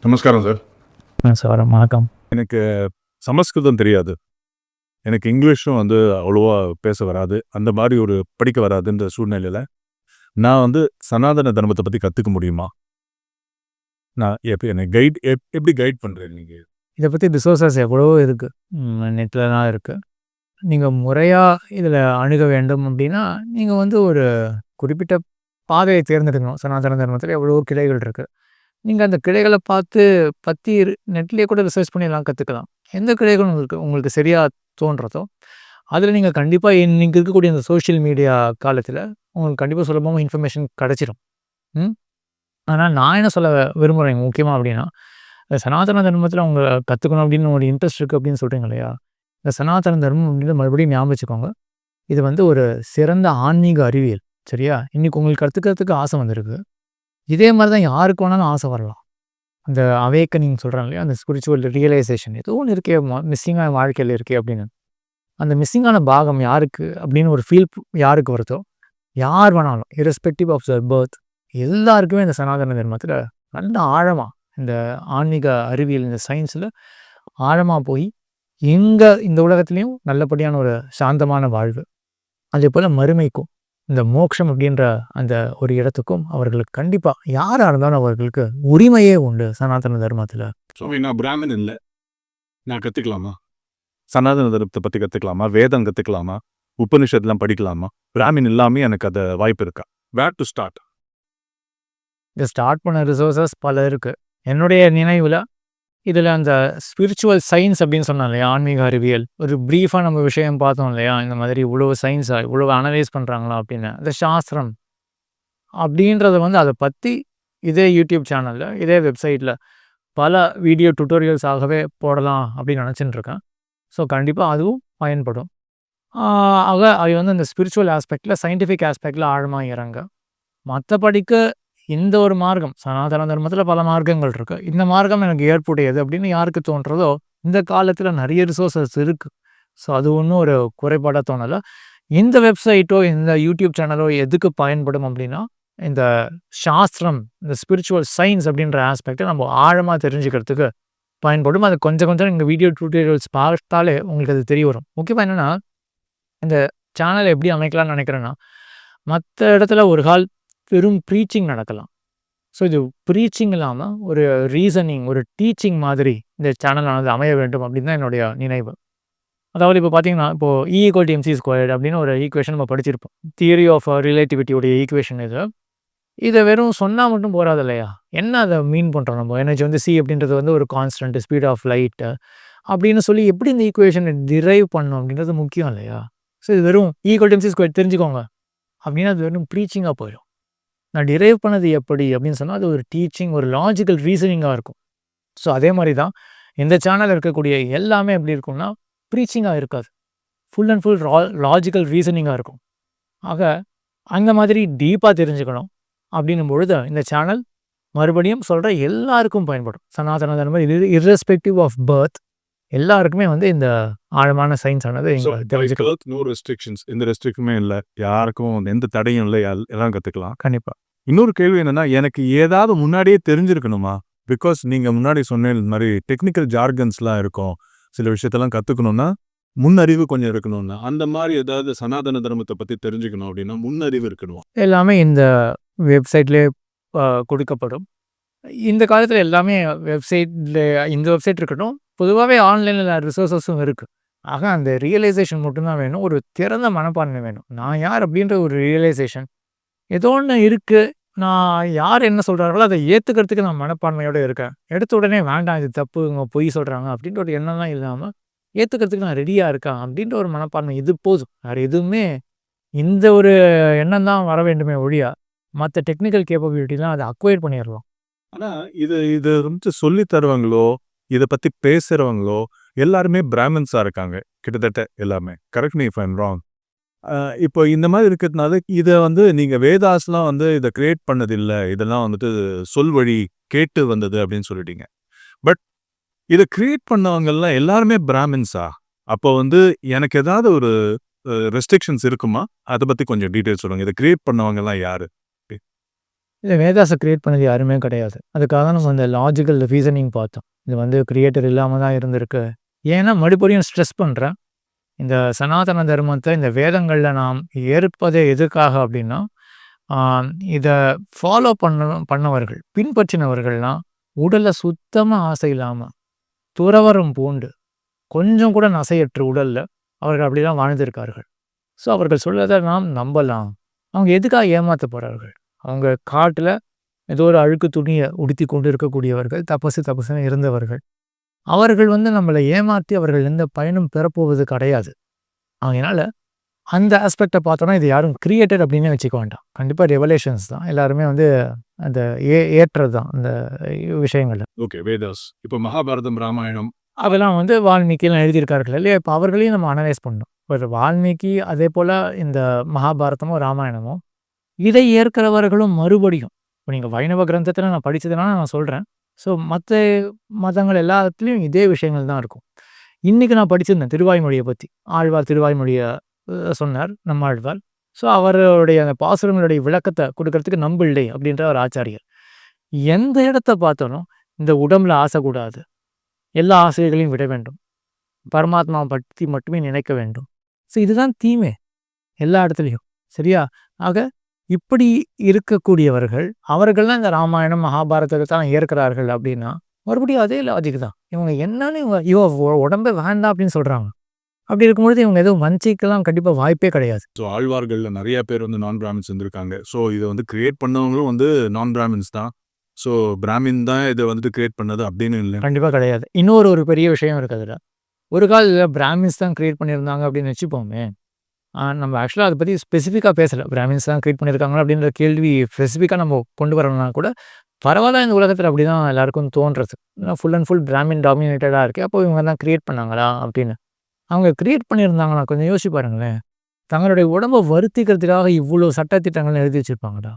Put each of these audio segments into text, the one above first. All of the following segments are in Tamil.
நமஸ்காரம் சார். சார் வணக்கம். எனக்கு சமஸ்கிருதம் தெரியாது. எனக்கு இங்கிலீஷும் அவ்வளோவா பேச வராது. அந்த மாதிரி ஒரு படிக்க வராதுன்ற சூழ்நிலையில, நான் சனாதன தர்மத்தை பத்தி கத்துக்க முடியுமா? நான் எனக்கு எப்படி கைட் பண்றீங்க நீங்க? இதை பற்றி ரிசோர்ஸஸ் எவ்வளவோ இருக்குது, நெட்லலாம் இருக்குது. நீங்கள் முறையாக இதில் அணுக வேண்டும் அப்படின்னா, நீங்கள் ஒரு குறிப்பிட்ட பாதையை தேர்ந்தெடுக்கணும். சனாதன தர்மத்தில் எவ்வளவோ கிளைகள் இருக்குது. நீங்கள் அந்த கிளைகளை பற்றி நெட்லேயே கூட ரிசர்ச் பண்ணி எல்லாம் கற்றுக்கலாம். எந்த கிளைகளும் உங்களுக்கு சரியாக தோன்றதோ அதில் நீங்கள் கண்டிப்பாக இன்றைக்கி இருக்கக்கூடிய இந்த சோஷியல் மீடியா காலத்தில் உங்களுக்கு கண்டிப்பாக சுலபமாக இன்ஃபர்மேஷன் கிடச்சிரும். ஆனால் நான் என்ன சொல்ல விரும்புகிறேன் முக்கியமாக அப்படின்னா, இந்த சனாதன தர்மத்தில் அவங்க கற்றுக்கணும் அப்படின்னு ஒரு இன்ட்ரெஸ்ட் இருக்குது அப்படின்னு சொல்கிறீங்க இல்லையா? இந்த சனாதன தர்மம் அப்படின்றது மறுபடியும் ஞாபகம் வச்சுக்கோங்க. இது ஒரு சிறந்த ஆன்மீக அறிவியல். சரியா? இன்றைக்கி உங்களுக்கு கற்றுக்கிறதுக்கு ஆசை வந்திருக்கு. இதே மாதிரி தான் யாருக்கு வேணாலும் ஆசை வரலாம். அந்த அவேக்கனிங் சொல்கிறாங்க இல்லையா? அந்த ஸ்பிரிச்சுவல் ரியலைசேஷன் ஏதோ ஒன்று இருக்கே, மிஸ்ஸிங்கான வாழ்க்கையில் இருக்கே அப்படின்னு. அந்த மிஸ்ஸிங்கான பாகம் யாருக்கு அப்படின்னு ஒரு ஃபீல் யாருக்கு வருதோ, யார் வேணாலும் இரஸ்பெக்டிவ் ஆஃப் த பர்த், எல்லாருக்குமே இந்த சனாதன தர்மத்தில் நல்ல ஆழமாக இந்த ஆன்மீக அறிவியல், இந்த சயின்ஸில் ஆழமாக போய் இந்த உலகத்துலேயும் நல்லபடியான ஒரு சாந்தமான வாழ்வு, அதே போல் மறுமைக்கும் இந்த மோட்சம் அப்படின்ற அந்த ஒரு இடத்துக்கும் அவர்களுக்கு கண்டிப்பாக யாராக இருந்தாலும் அவர்களுக்கு உரிமையே உண்டு சனாதன தர்மத்தில். ஸோ நான் பிராமன் இல்லை, நான் கற்றுக்கலாமா? சனாதன தர்மத்தை பற்றி கற்றுக்கலாமா? வேதம் கற்றுக்கலாமா? உபனிஷத்துலாம் படிக்கலாமா? பிராமின் இல்லாமல் எனக்கு அது வாய்ப்பு இருக்கா? வேர் டு ஸ்டார்ட்? இதை ஸ்டார்ட் பண்ண ரிசோர்ஸஸ் பல இருக்குது. என்னுடைய நினைவில் இதில் அந்த ஸ்பிரிச்சுவல் சயின்ஸ் அப்படின்னு சொன்னோம் இல்லையா, ஆன்மீக அறிவியல், ஒரு ப்ரீஃபாக நம்ம விஷயம் பார்த்தோம் இல்லையா, இந்த மாதிரி இவ்வளோ சயின்ஸாக இவ்வளோ அனலைஸ் பண்ணுறாங்களா அப்படின்னு. அந்த சாஸ்திரம் அப்படின்றத அதை பற்றி இதே யூடியூப் சேனலில், இதே வெப்சைட்டில் பல வீடியோ டுட்டோரியல்ஸாகவே போடலாம் அப்படின்னு நினச்சிட்டு இருக்கேன். ஸோ கண்டிப்பாக அதுவும் பயன்படும். ஆக அது அந்த ஸ்பிரிச்சுவல் ஆஸ்பெக்டில், சயின்டிஃபிக் ஆஸ்பெக்டில் ஆழமாக இறங்க. மற்றபடிக்கு இந்த ஒரு மார்க்கம், சனாதன தர்மத்தில் பல மார்க்கங்கள் இருக்குது, இந்த மார்க்கம் எனக்கு ஏற்புடையது அப்படின்னு யாருக்கு தோன்றதோ, இந்த காலத்தில் நிறைய ரிசோர்ஸஸ் இருக்குது. ஸோ அது ஒன்றும் ஒரு குறைபாடாக தோணலை. இந்த வெப்சைட்டோ இந்த யூடியூப் சேனலோ எதுக்கு பயன்படும் அப்படின்னா, இந்த சாஸ்திரம், இந்த ஸ்பிரிச்சுவல் சயின்ஸ் அப்படின்ற ஆஸ்பெக்டை நம்ம ஆழமாக தெரிஞ்சுக்கிறதுக்கு பயன்படும். அது கொஞ்சம் கொஞ்சம் நீங்கள் வீடியோ டியூட்டோரியல்ஸ் பார்த்தாலே உங்களுக்கு அது தெரிய வரும். முக்கியமாக என்னென்னா, இந்த சேனலை எப்படி அமைக்கலாம்னு நினைக்கிறேன்னா, மற்ற இடத்துல ஒரு கால் வெறும் ப்ரீச்சிங் நடக்கலாம். ஸோ இது ப்ரீச்சிங் இல்லாமல் ஒரு ரீசனிங், ஒரு டீச்சிங் மாதிரி இந்த சேனலானது அமைய வேண்டும் அப்படின்னு தான் என்னுடைய நினைவு. அதாவது இப்போ பார்த்தீங்கன்னா, இப்போது E=mc² அப்படின்னு ஒரு ஈக்குவேஷன் நம்ம படிச்சிருப்போம். தியரி ஆஃப் ரிலேட்டிவிட்டியோடைய ஈக்குவேஷன் இது. இதை வெறும் சொன்னால் மட்டும் போகாது இல்லையா? என்ன அதை மீன் பண்ணுறோம் நம்ம? எனர்ஜி C அப்படின்றது ஒரு கான்ஸ்டன்ட், ஸ்பீட் ஆஃப் லைட்டு அப்படின்னு சொல்லி எப்படி இந்த ஈக்குவேஷனை டிரைவ் பண்ணணும் அப்படின்றது முக்கியம் இல்லையா? ஸோ இது வெறும் E=mc² தெரிஞ்சுக்கோங்க அப்படின்னா அது வெறும் ப்ரீச்சிங்காக போயிடும். நான் டிரைவ் பண்ணது எப்படி அப்படின்னு சொன்னால் அது ஒரு டீச்சிங், ஒரு லாஜிக்கல் ரீசனிங்காக இருக்கும். ஸோ அதே மாதிரி தான் இந்த சேனலில் இருக்கக்கூடிய எல்லாமே எப்படி இருக்கும்னா ப்ரீச்சிங்காக இருக்காது, ஃபுல் அண்ட் ஃபுல் லாஜிக்கல் ரீசனிங்காக இருக்கும். ஆக அந்த மாதிரி டீப்பாக தெரிஞ்சுக்கணும் அப்படின்னும் பொழுது இந்த சேனல் மறுபடியும் சொல்கிற எல்லாருக்கும் பயன்படும். சனாதன தர்மம் இது இரஸ்பெக்டிவ் ஆஃப் பர்த் எல்லாருக்குமே இந்த ஆழமான சயின்ஸ் ஆனது தெரிஞ்சுக்கலாம். நோ ரெஸ்ட்ரிக்ஷன்ஸ், எந்த ரெஸ்ட்ரிக்ஷனுமே இல்லை, யாருக்கும் எந்த தடையும் இல்லை, எல்லாம் கற்றுக்கலாம். கண்டிப்பாக. இன்னொரு கேள்வி என்னென்னா, எனக்கு ஏதாவது முன்னாடியே தெரிஞ்சிருக்கணுமா? பிகாஸ் நீங்கள் முன்னாடி சொன்ன இந்த மாதிரி டெக்னிக்கல் ஜார்கன்ஸ்லாம் இருக்கும், சில விஷயத்தெல்லாம் கற்றுக்கணுன்னா முன்னறிவு கொஞ்சம் இருக்கணும்னா, அந்த மாதிரி ஏதாவது சனாதன தர்மத்தை பற்றி தெரிஞ்சுக்கணும் அப்படின்னா முன்னறிவு இருக்கணும். எல்லாமே இந்த வெப்சைட்லேயே கொடுக்கப்படும். இந்த காலத்தில் எல்லாமே வெப்சைட்டில், இந்த வெப்சைட் இருக்கட்டும், பொதுவாகவே ஆன்லைனில் ரிசோர்ஸஸும் இருக்குது. ஆக அந்த ரியலைசேஷன் மட்டும்தான் வேணும், ஒரு திறந்த மனப்பான்மை வேணும். நான் யார் அப்படின்ற ஒரு ரியலைசேஷன் ஏதோ ஒன்று இருக்குது, நான் யார் என்ன சொல்கிறாங்களோ அதை ஏற்றுக்கிறதுக்கு நான் மனப்பான்மையோடு இருக்கேன். எடுத்த உடனே வேண்டாம் இது தப்பு, இவங்க பொய் சொல்கிறாங்க அப்படின்ற ஒரு எண்ணம்லாம் இல்லாமல் ஏற்றுக்கிறதுக்கு நான் ரெடியாக இருக்கேன் அப்படின்ற ஒரு மனப்பான்மை, இது போதும். வேறு எதுவுமே, இந்த ஒரு எண்ணம் தான் வர வேண்டுமே ஒழியா மற்ற டெக்னிக்கல் கேப்பபிலிட்டிலாம் அதை அக்வயர் பண்ணிடலாம். ஆனால் இது சொல்லி தருவாங்களோ, இதை பற்றி பேசுகிறவங்களோ எல்லாருமே பிராமின்ஸாக இருக்காங்க கிட்டத்தட்ட எல்லாமே. Correct me if I am wrong. இப்போ இந்த மாதிரி இருக்கிறதுனால இதை நீங்கள் வேதாஸ்லாம் இதை கிரியேட் பண்ணதில்லை, இதெல்லாம் சொல் வழி கேட்டு வந்தது அப்படின்னு சொல்லிட்டீங்க. பட் இதை கிரியேட் பண்ணவங்கெல்லாம் எல்லாருமே பிராமின்ஸா? அப்போ எனக்கு ஏதாவது ஒரு ரெஸ்ட்ரிக்ஷன்ஸ் இருக்குமா? அதை பற்றி கொஞ்சம் டீட்டெயில்ஸ் சொல்லுங்கள். இதை கிரியேட் பண்ணவங்கெல்லாம் யாரு? இதை வேதாஸை கிரியேட் பண்ணது யாருமே கிடையாது. அதுக்காக தான் நம்ம அந்த லாஜிக்கல் ரீசனிங் பார்த்தோம். இது வந்து கிரியேட்டர் இல்லாமல் தான் இருந்திருக்கு. ஏன்னா மறுபடியும் ஸ்ட்ரெஸ் பண்ணுறேன், இந்த சனாதன தர்மத்தை இந்த வேதங்களில் நாம் ஏற்பதே எதுக்காக அப்படின்னா, இதை ஃபாலோ பண்ணவர்கள் பின்பற்றினவர்கள்லாம் உடலில் சுத்தமாக ஆசை இல்லாமல் துறவரம் பூண்டு கொஞ்சம் கூட நசையற்று உடலில் அவர்கள் அப்படி தான் வாழ்ந்திருக்கார்கள். ஸோ அவர்கள் சொல்வதை நாம் நம்பலாம். அவங்க எதுக்காக ஏமாற்றப்படுறார்கள்? அவங்க காட்டில் ஏதோ ஒரு அழுக்கு துணியை உடுத்தி கொண்டு இருக்கக்கூடியவர்கள், தபசுன்னு இருந்தவர்கள். அவர்கள் வந்து நம்மளை ஏமாற்றி அவர்கள் எந்த பயனும் பெறப்போவது கிடையாது. அதனால அந்த ஆஸ்பெக்டை பார்த்தோன்னா இது யாரும் கிரியேட்டட் அப்படின்னு வச்சுக்க வேண்டாம். கண்டிப்பாக ரெவலேஷன்ஸ் தான். எல்லாருமே வந்து அந்த ஏற்றது தான் அந்த விஷயங்கள்ல. ஓகே, வேதாஸ். இப்போ மகாபாரதம், ராமாயணம் அதெல்லாம் வந்து வால்மீகிலாம் எழுதியிருக்கார்கள் இல்லையா? இப்போ அவர்களையும் நம்ம அனலைஸ் பண்ணணும். இப்போ வால்மீகி அதே போல் இந்த மகாபாரதமும் ராமாயணமும் இதை ஏற்கிறவர்களும் மறுபடியும் இப்போ நீங்கள் வைணவ கிரந்தத்தில் நான் படித்ததுனால நான் சொல்கிறேன். ஸோ மற்ற மதங்கள் எல்லாத்துலேயும் இதே விஷயங்கள் தான் இருக்கும். இன்றைக்கி நான் படிச்சிருந்தேன் திருவாய்மொழியை பற்றி. ஆழ்வார் திருவாய்மொழியை சொன்னார் நம்மாழ்வார். ஸோ அவருடைய அந்த பாசுரங்களுடைய விளக்கத்தை கொடுக்கறதுக்கு நம்பிள்ளை அப்படின்ற ஒரு ஆச்சாரியர். எந்த இடத்த பார்த்தாலும் இந்த உடம்புல ஆசைக்கூடாது, எல்லா ஆசைகளையும் விட வேண்டும், பரமாத்மாவை பற்றி மட்டுமே நினைக்க வேண்டும். ஸோ இதுதான் தீமை எல்லா இடத்துலையும். சரியா? ஆக இப்படி இருக்கக்கூடியவர்கள் அவர்கள்லாம் இந்த ராமாயணம் மகாபாரதத்தை தான் ஏற்கிறார்கள் அப்படின்னா மறுபடியும் அதே லாஜிக் தான். இவங்க என்னன்னு உடம்பே வேண்டாம் அப்படின்னு சொல்கிறாங்க. அப்படி இருக்கும்பொழுது இவங்க எதுவும் வஞ்சிக்கலாம் கண்டிப்பாக வாய்ப்பே கிடையாது. ஸோ ஆழ்வார்களில் நிறைய பேர் வந்து நான் பிராமின்ஸ் இருந்திருக்காங்க. ஸோ இதை வந்து கிரியேட் பண்ணவங்களும் வந்து நான் பிராமின்ஸ் தான். ஸோ பிராமின் தான் இதை வந்துட்டு கிரியேட் பண்ணது அப்படின்னு இல்லை. கண்டிப்பாக கிடையாது. இன்னொரு பெரிய விஷயம் இருக்குது அதில். ஒரு காலத்தில் பிராமின்ஸ் தான் கிரியேட் பண்ணியிருந்தாங்க அப்படின்னு வச்சுப்போமே. நம்ம ஆக்சுவலாக அதை பற்றி ஸ்பெசிஃபிக்காக பேசலை. பிராமின்ஸ் தான் கிரியேட் பண்ணியிருக்காங்க அப்படின்ற கேள்வி ஸ்பெசிஃபிக்காக நம்ம கொண்டு வரணும்னா கூட பரவாயில்ல, இந்த உலகத்தில் அப்படி தான் எல்லாருக்கும் தோன்றது. ஃபுல் அண்ட் ஃபுல் பிராமின் டாமினேட்டடாக இருக்குது. அப்போ இவங்க தான் கிரியேட் பண்ணாங்களா அப்படின்னு. அவங்க கிரியேட் பண்ணியிருந்தாங்கன்னா கொஞ்சம் யோசிச்சு பாருங்களேன். தங்களுடைய உடம்பை வருத்திக்கிறதுக்காக இவ்வளோ சட்டத்திட்டங்கள் எழுதி வச்சுருப்பாங்கடா.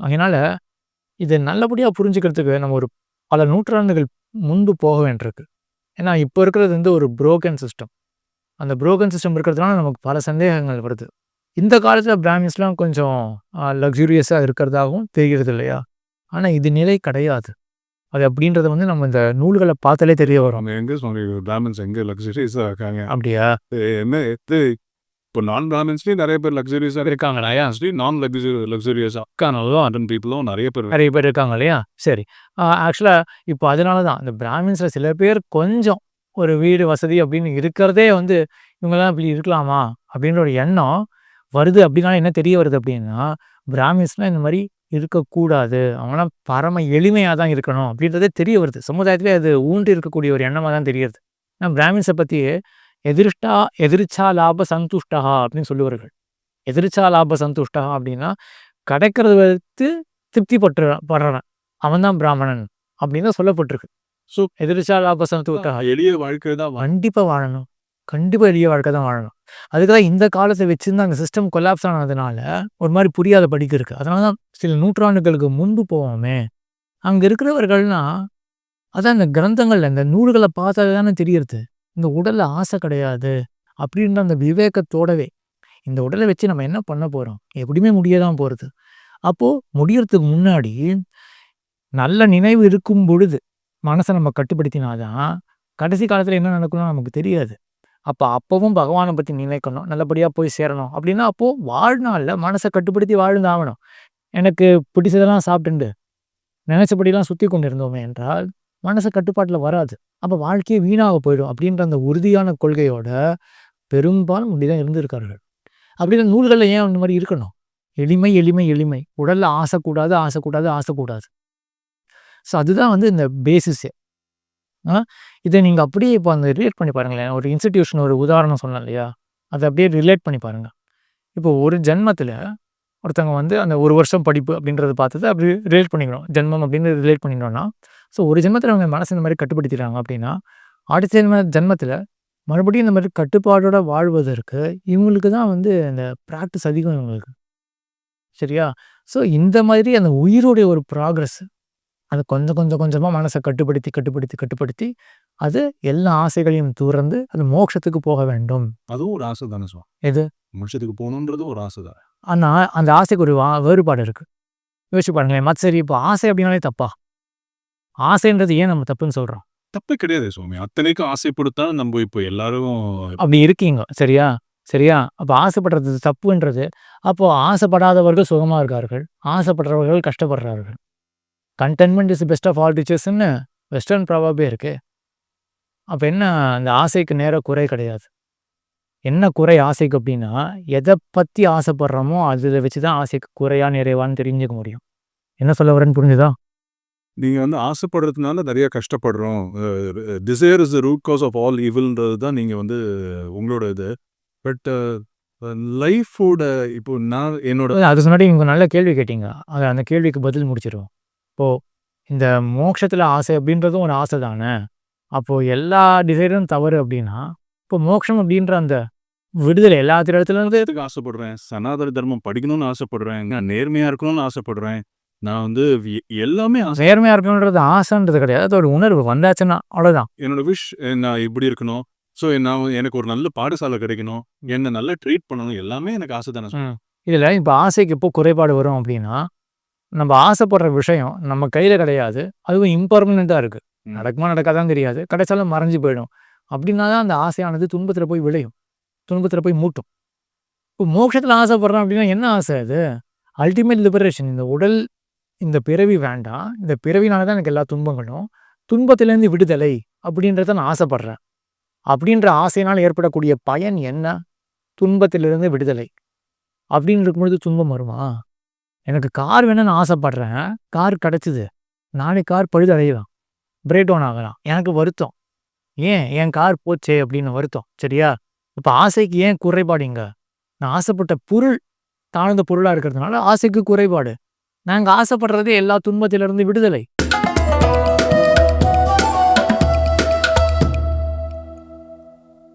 அதனால் இதை நல்லபடியாக புரிஞ்சுக்கிறதுக்கு நம்ம ஒரு பல நூற்றாண்டுகள் முன்பு போக வேண்டியிருக்கு. ஏன்னா இப்போ இருக்கிறது வந்து ஒரு புரோக்கன் சிஸ்டம். அந்த புரோக்கன் சிஸ்டம் இருக்கிறதுனால நமக்கு பல சந்தேகங்கள் வருது. இந்த காலத்தில் பிராமின்ஸ்லாம் கொஞ்சம் லக்ஸூரியஸாக இருக்கிறதாகவும் தெரிகிறது இல்லையா? ஆனால் இது நிலை கிடையாது. அது அப்படின்றத வந்து நம்ம இந்த நூல்களை பார்த்தாலே தெரிய வரும். எங்கே பிராமின்ஸ் எங்கே லக்ஸூரியஸாக இருக்காங்க? அப்படியா? என்ன இது? இப்போ நான் பிராமின்ஸ்லேயும் நிறைய பேர் லக்ஸூரியஸாக இருக்காங்க. நான் லக்ஸூரியஸாக இருக்கானதும் அட்டன் பீப்புளும் நிறைய பேர் இருக்காங்க இல்லையா? சரி. ஆக்சுவலாக இப்போ அதனால தான் இந்த பிராமின்ஸில் சில பேர் கொஞ்சம் ஒரு வீடு வசதி அப்படின்னு இருக்கிறதே வந்து இவங்கெல்லாம் இப்படி இருக்கலாமா அப்படின்ற ஒரு எண்ணம் வருது. அப்படின்னா என்ன தெரிய வருது அப்படின்னா, பிராமின்ஸ்லாம் இந்த மாதிரி இருக்கக்கூடாது, அவங்களாம் பரம எளிமையாக தான் இருக்கணும் அப்படின்றதே தெரிய வருது. சமுதாயத்திலே அது ஊன்றி இருக்கக்கூடிய ஒரு எண்ணமாக தான் தெரியுது. நான் பிராமின்ஸை பற்றி எதிர்ச்சா லாப சந்துஷ்டா அப்படின்னு சொல்லுவார்கள். எதிர்ச்சா லாப சந்துஷ்டா அப்படின்னா கிடைக்கிறத வைத்து திருப்தி படுறவன் அவன் தான் பிராமணன் அப்படின்னு தான் சொல்லப்பட்டிருக்கு. ஸோ எதிர்ச்சா லாப சந்துஷ்டா எளிய வாழ்க்கை தான் கண்டிப்பாக வாழணும். கண்டிப்பாக எளிய வாழ்க்கை தான் வாழணும். அதுக்கு தான் இந்த காலத்தை வச்சுருந்து அந்த சிஸ்டம் கொலாப்ஸ் ஆனதுனால ஒரு மாதிரி புரியாத படிக்க இருக்குது. அதனால தான் சில நூற்றாண்டுகளுக்கு முன்பு போவோமே, அங்கே இருக்கிறவர்கள்னா அதான் இந்த கிரந்தங்கள் இந்த நூல்களை பார்த்தா தானே தெரியுது இந்த உடலில் ஆசை கிடையாது அப்படின்ற அந்த விவேகத்தோடவே இந்த உடலை வச்சு நம்ம என்ன பண்ண போகிறோம், எப்படியுமே முடியதான் போகிறது. அப்போது முடியறதுக்கு முன்னாடி நல்ல நினைவு இருக்கும் பொழுது மனசை நம்ம கட்டுப்படுத்தினாதான் கடைசி காலத்தில் என்ன நடக்கணும் நமக்கு தெரியாது. அப்போவும் பகவானை பற்றி நினைக்கணும், நல்லபடியாக போய் சேரணும் அப்படின்னா அப்போது வாழ்நாளில் மனசை கட்டுப்படுத்தி வாழ்ந்தாகணும். எனக்கு பிடிச்சதெல்லாம் சாப்பிட்டுண்டு நினைச்சபடிலாம் சுற்றி கொண்டு இருந்தோமே என்றால் மனசு கட்டுப்பாட்டில் வராது. அப்போ வாழ்க்கையே வீணாக போயிடும் அப்படின்ற அந்த உறுதியான கொள்கையோட பெரும்பாலும் இப்படிதான் இருந்திருக்கார்கள். அப்படின்ற நூல்களில் ஏன் அந்த மாதிரி இருக்கணும்? எளிமை எளிமை எளிமை, உடலில் ஆசைக்கூடாது ஆசைக்கூடாது ஆசைக்கூடாது. ஸோ அதுதான் வந்து இந்த பேசிஸே. இதை நீங்கள் அப்படியே இப்போ அந்த ரிலேட் பண்ணி பாருங்களேன். ஒரு இன்ஸ்டிடியூஷன் ஒரு உதாரணம் சொன்னேன் இல்லையா, அதை அப்படியே ரிலேட் பண்ணி பாருங்கள். இப்போ ஒரு ஜென்மத்தில் ஒருத்தவங்க வந்து அந்த ஒரு வருஷம் படிப்பு அப்படின்றத பார்த்தது அப்படி ரிலேட் பண்ணிக்கணும். ஜென்மம் அப்படின்னு ரிலேட் பண்ணிக்கணும்னா, ஸோ ஒரு ஜென்மத்தில் அவங்க மனசு இந்த மாதிரி கட்டுப்படுத்திடுறாங்க அப்படின்னா அடுத்த ஜென்மத்தில் மறுபடியும் இந்த மாதிரி கட்டுப்பாடோட வாழ்வதற்கு இவங்களுக்கு தான் வந்து அந்த ப்ராக்டிஸ் அதிகம் இவங்களுக்கு. சரியா? ஸோ இந்த மாதிரி அந்த உயிரோடைய ஒரு ப்ராக்ரஸ் அது கொஞ்சமாக மனசை கட்டுப்படுத்தி அது எல்லா ஆசைகளையும் துறந்து அது மோட்சத்துக்கு போக வேண்டும். அதுவும் ஒரு ஆசை தானே சார்? எது? மோட்சத்துக்கு போகணுன்றது ஒரு ஆசை தான். ஆனால் அந்த ஆசைக்கு ஒரு வேறுபாடு இருக்குது. யோசிச்சு பாருங்களேன். சரி இப்போ ஆசை அப்படின்னாலே தப்பா? ஆசைன்றது ஏன் நம்ம தப்புன்னு சொல்றோம்? தப்பே கிடையாது சுவாமி. அத்தனைக்கும் ஆசைப்படுத்தா நம்ம இப்போ எல்லாரும் அப்படி இருக்கீங்க. சரியா? சரியா? அப்ப ஆசைப்படுறது தப்புன்றது, அப்போ ஆசைப்படாதவர்கள் சுகமா இருக்கார்கள். ஆசைப்படுறவர்கள் கஷ்டப்படுறார்கள். Contentment is best of all ரிச்சஸ்ன்னு வெஸ்டர்ன் ப்ராவர்பே இருக்கே. அப்ப என்ன அந்த ஆசைக்கு நேரா குறை கிடையாது. என்ன குறை ஆசைக்கு அப்படின்னா, எத பத்தி ஆசைப்படுறோமோ அதுல வச்சு தான் ஆசைக்கு குறையா, நிறைவான்னு தெரிஞ்சுக்க முடியும். என்ன சொல்ல வரேன்னு புரிஞ்சுதா? நீங்க வந்து ஆசைப்படுறதுனால நெறைய கஷ்டப்படுறோம். Desire is the root cause of all ஈவில்ன்றது தான் நீங்க வந்து உங்களோட இது. பட் லைஃபோட இப்போ நான் என்னோட அதுக்கு முன்னாடி நீங்க நல்ல கேள்வி கேட்டீங்க. அந்த கேள்விக்கு பதில் முடிச்சிருவோம். இப்போ இந்த மோட்சத்துல ஆசை அப்படின்றதும் ஒரு ஆசை தானே. அப்போ எல்லா டிசைரும் தவறு அப்படின்னா, இப்போ மோட்சம் அப்படின்ற அந்த விடுதலை எல்லாத்து இடத்துலருந்து எதுக்கு ஆசைப்படுறேன்? சனாதன தர்மம் படிக்கணும்னு ஆசைப்படுறேன். நான் நேர்மையா இருக்கணும்னு ஆசைப்படுறேன். நான் வந்து எல்லாமே ஆசை. நேர்மையா இருக்கணுன்றது ஆசைன்றது கிடையாது. அது ஒரு உணர்வு வந்தாச்சுன்னா அவ்வளோதான். என்னோட விஷ் நான் இப்படி இருக்கணும். ஸோ எனக்கு ஒரு நல்ல பாடசாலை கிடைக்கணும். என்ன நல்லா ட்ரீட் பண்ணணும். எல்லாமே எனக்கு ஆசை தானே. இதில் இப்போ ஆசைக்கு எப்போ குறைபாடு வரும் அப்படின்னா, நம்ம ஆசைப்படுற விஷயம் நம்ம கையில் கிடையாது. அதுவும் இம்பர்மனெண்ட்டாக இருக்குது. நடக்குமா நடக்காதான் தெரியாது. கிடைச்சாலும் மறைஞ்சு போயிடும். அப்படின்னா தான் அந்த ஆசையானது துன்பத்தில் போய் விளையும். துன்பத்தில் போய் மூட்டும். இப்போ மோட்சத்தில் ஆசைப்படுறோம் அப்படின்னா என்ன ஆசை அது? Ultimate liberation. இந்த உடல் இந்த பிறவி வேண்டாம். இந்த பிறவினால தான் எனக்கு எல்லா துன்பங்களும். துன்பத்திலேருந்து விடுதலை அப்படின்றத நான் ஆசைப்படுறேன். அப்படின்ற ஆசையினால் ஏற்படக்கூடிய பயன் என்ன? துன்பத்திலிருந்து விடுதலை. அப்படின்னு இருக்கும்பொழுது துன்பம் வருமா? எனக்கு கார் வேணும்னு ஆசைப்படுறேன். கார் கிடைச்சிது. நாளைக்கு கார் பழுது அடையலாம். பிரேக் டவுன் ஆகலாம். எனக்கு வருத்தம். ஏன் என் கார் போச்சே அப்படின்னு வருத்தம். சரியா? இப்போ ஆசைக்கு ஏன் குறைபாடு இங்க? நான் ஆசைப்பட்ட பொருள் தாழ்ந்த பொருளாக இருக்கிறதுனால ஆசைக்கு குறைபாடு. நாங்கள் ஆசைப்படுறதே எல்லா துன்பத்திலிருந்து விடுதலை.